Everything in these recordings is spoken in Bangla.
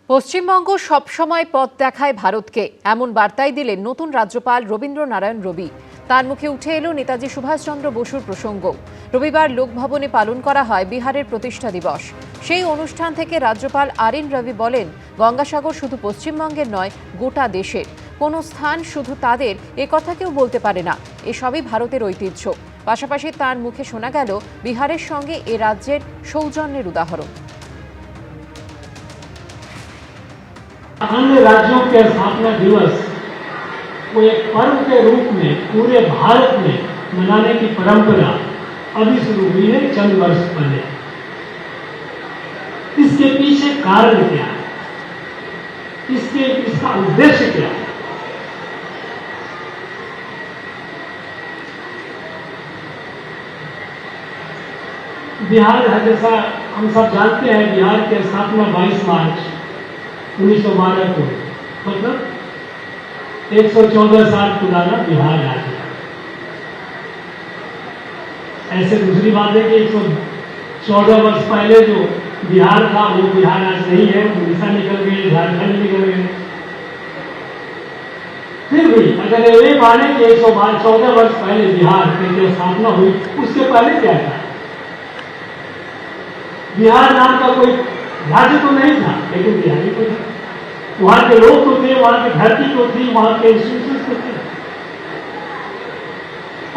পশ্চিমবঙ্গ সবসময় পথ দেখায় ভারতকে, এমন বার্তাই দিলেন নতুন রাজ্যপাল রবীন্দ্র নারায়ণ রবি। তার মুখে উঠে এলো নেতাজি সুভাষচন্দ্র বসুর প্রসঙ্গ। রবিবার লোকভবনে পালন করা হয় বিহারের প্রতিষ্ঠা দিবস। সেই অনুষ্ঠান থেকে রাজ্যপাল আরএন রবি বলেন, গঙ্গাসাগর শুধু পশ্চিমবঙ্গের নয়, গোটা দেশের। কোনো স্থান শুধু তাদের, কথা কেউ বলতে পারে না। এসবই ভারতের ঐতিহ্য। পাশাপাশি তার মুখে শোনা গেল বিহারের সঙ্গে এ রাজ্যের সৌজন্যের উদাহরণ। अन्य राज्यों के स्थापना दिवस को एक पर्व के रूप में पूरे भारत में मनाने की परंपरा अभी शुरू हुई है, चंद वर्ष पहले। इसके पीछे कारण क्या है, इसका उद्देश्य क्या है? बिहार है, जैसा हम सब जानते हैं, बिहार की स्थापना 22 मार्च 1912 को, मतलब 114 साल पुराना बिहार राज्य। ऐसे दूसरी बात है कि 114 वर्ष पहले जो बिहार था वो बिहार आज नहीं है, उड़ीसा निकल गए, झारखंड निकल गए। फिर भी अगर ये माने कि 114 वर्ष पहले बिहार की स्थापना हुई, उससे पहले क्या था? बिहार नाम का कोई राज्य तो नहीं था, लेकिन बिहारी तो था। वहां के लोग तो थे, वहां की धरती तो थी, वहां के इंस्टीट्यूशन तो थे,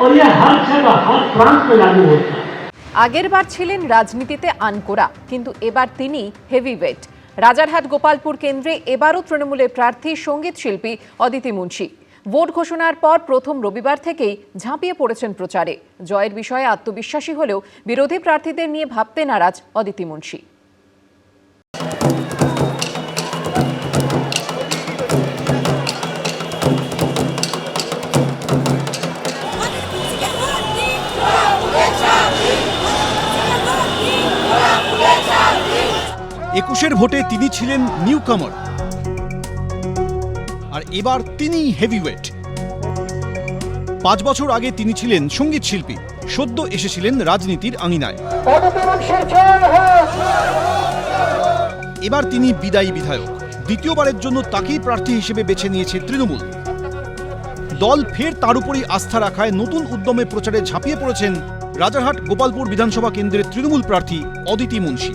और यह हर जगह हर प्रांत में लागू होता है। আগের বার ছিলেন রাজনীতিতে আনকোড়া, কিন্তু এবার তিনি হেভিওয়েট। রাজারহাট গোপালপুর কেন্দ্রে এবারও তৃণমূলের প্রার্থী সঙ্গীত শিল্পী অদিতি মুন্সি। ভোট ঘোষণার পর প্রথম রবিবার থেকেই ঝাঁপিয়ে পড়েছেন প্রচারে। জয়ের বিষয়ে আত্মবিশ্বাসী হলেও বিরোধী প্রার্থীদের নিয়ে ভাবতে নারাজ অদিতি মুন্সি। একুশের ভোটে তিনি ছিলেন নিউ কামার, আর এবার তিনি হেভিওয়েট। 5 বছর আগে তিনি ছিলেন সঙ্গীত শিল্পী, সদ্য এসেছিলেন রাজনীতির আঙিনায়। এবার তিনি বিদায়ী বিধায়ক। দ্বিতীয়বারের জন্য তাকেই প্রার্থী হিসেবে বেছে নিয়েছে তৃণমূল। দল ফের তার উপরই আস্থা রাখায় নতুন উদ্যমে প্রচারে ঝাঁপিয়ে পড়েছেন রাজারহাট গোপালপুর বিধানসভা কেন্দ্রের তৃণমূল প্রার্থী অদিতি মুন্সি।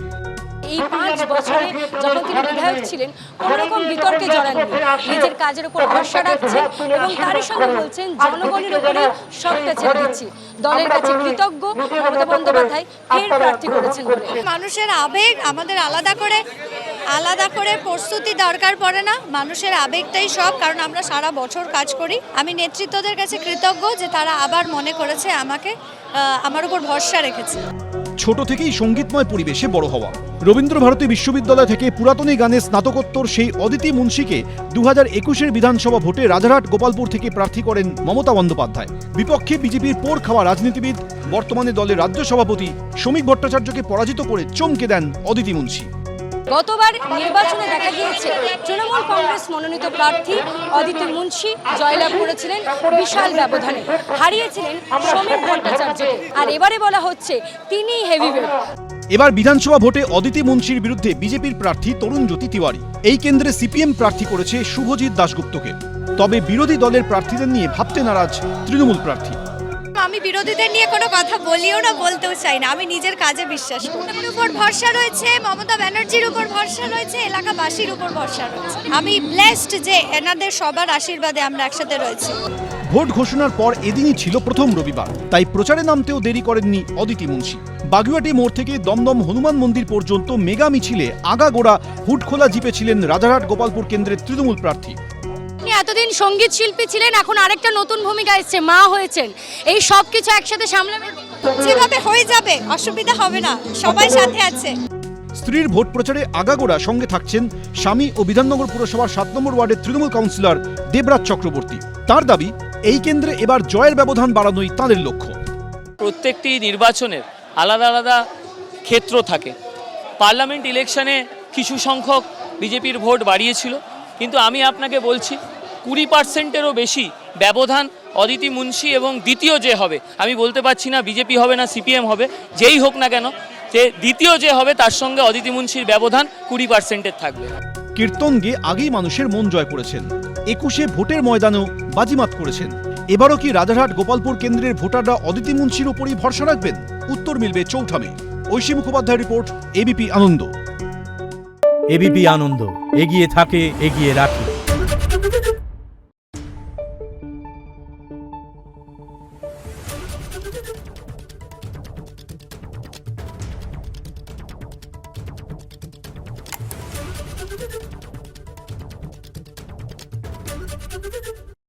এই 5 বছরে যখন তিনি বিধায়ক ছিলেন, কোনো রকম বিতর্কে জড়াননি, নিজের কাজের উপর ভরসা রাখছেন এবং তারই সঙ্গে বলছেন জনগণের উপরে সবটা ছেড়ে দিচ্ছি। দলের কাছে কৃতজ্ঞ মমতা বন্দ্যোপাধ্যায় ফের প্রার্থী করেছেন বলে। মানুষের আবেগ আমাদের আলাদা করে প্রস্তুতি দরকার পড়ে না, মানুষের আবেগটাই সব, কারণ আমরা সারা বছর কাজ করি। আমি নেতৃত্বদের কাছে কৃতজ্ঞ যে তারা আবার মনে করেছে আমাকে, আমার উপর ভরসা রেখেছে। ছোট থেকেই সঙ্গীতময় পরিবেশে বড় হওয়া, রবীন্দ্রভারতী বিশ্ববিদ্যালয় থেকে পুরাতনী গানে স্নাতকোত্তর সেই অদিতি মুন্সিকে 2021-এর বিধানসভা ভোটে রাজারহাট গোপালপুর থেকে প্রার্থী করেন মমতা বন্দ্যোপাধ্যায়। বিপক্ষে বিজেপির পোড় খাওয়া রাজনীতিবিদ, বর্তমানে দলের রাজ্য সভাপতি শ্রমিক ভট্টাচার্যকে পরাজিত করে চমকে দেন অদিতি মুন্সি। গতবার নির্বাচনে দেখা গিয়েছে তৃণমূল কংগ্রেস মনোনীত প্রার্থী অদিতি মুন্সি জয়লাভ করেছিলেন বিশাল ব্যবধানে, হারিয়েছিলেন শ্রমিক ভট্টাচার্যকে। আর এবারে বলা হচ্ছে তিনি হেভিওয়েট। এবার বিধানসভা ভোটে অদিতি মুন্সির বিরুদ্ধে বিজেপির প্রার্থী তরুণজ্যোতি তিওয়ারি। এই কেন্দ্রে সিপিএম প্রার্থী করেছে শুভজিৎ দাশগুপ্তকে। তবে বিরোধী দলের প্রার্থীদের নিয়ে ভাবতে নারাজ তৃণমূল প্রার্থী। আমি বিরোধীদের নিয়ে কোনো কথা বলিও না, বলতেও চাই না। আমি নিজের কাজে বিশ্বাস করি। আমার উপর ভরসা রয়েছে, মমতা ব্যানার্জির উপর ভরসা রয়েছে, এলাকাবাসীর উপর ভরসা রয়েছে। আমি ব্লেসড যে এনাদের সবার আশীর্বাদে আমরা একসাথে রয়েছি। ভোট ঘোষণার পর এদিনই ছিল প্রথম রবিবার, তাই প্রচারে নামতেও দেরি করেননি অদিতি মুন্সি। বাগুইয়াটি মোড় থেকে দমদম হনুমান মন্দির পর্যন্ত মেগা মিছিলে আগাগোড়া হুডখোলা জিপে ছিলেন রাজারহাট গোপালপুর কেন্দ্রের তৃণমূল প্রার্থী। এতদিন সঙ্গীত শিল্পী ছিলেন, এখন আরেকটা নতুন ভূমিকা এসেছে, মা হয়েছেন। এই সব কিছু একসাথে সামলাবেন? যেভাবে হয়ে যাবে, অসুবিধা হবে না, সবাই সাথে আছে। স্ত্রীর ভোট প্রচারে আগাগোড়া সঙ্গে থাকছেন স্বামী ও বিধাননগর পুরসভার 7 নম্বর ওয়ার্ডের তৃণমূল কাউন্সিলর দেবরাজ চক্রবর্তী। তার দাবি, এই কেন্দ্রে এবার জয়ের ব্যবধান বাড়ানোই তাঁদের লক্ষ্য। প্রত্যেকটি নির্বাচনের আলাদা আলাদা ক্ষেত্র থাকে। পার্লামেন্ট ইলেকশনে কিছু সংখ্যক বিজেপির ভোট বাড়িয়েছিল, কিন্তু আমি আপনাকে বলছি 20%-এরও বেশি ব্যবধান অদিতি মুন্সি এবং দ্বিতীয় যে হবে, আমি বলতে পারছি না বিজেপি হবে না সিপিএম হবে, যেই হোক না কেন, যে দ্বিতীয় যে হবে তার সঙ্গে অদিতি মুন্সির ব্যবধান 20%-এর থাকবে। কীর্তন গেয়ে আগেই মানুষের মন জয় করেছেন। 21-এ ভোটের ময়দানেও বাজিমাত করেছেন। এবারও কি রাজারহাট গোপালপুর কেন্দ্রের ভোটাররা অদিতি মুন্সির ওপরই ভরসা রাখবেন? উত্তর মিলবে চৌঠামে। ঐশী মুখোপাধ্যায় রিপোর্ট, এবিপি আনন্দ। এবিপি আনন্দ, এগিয়ে থাকে, এগিয়ে রাখে।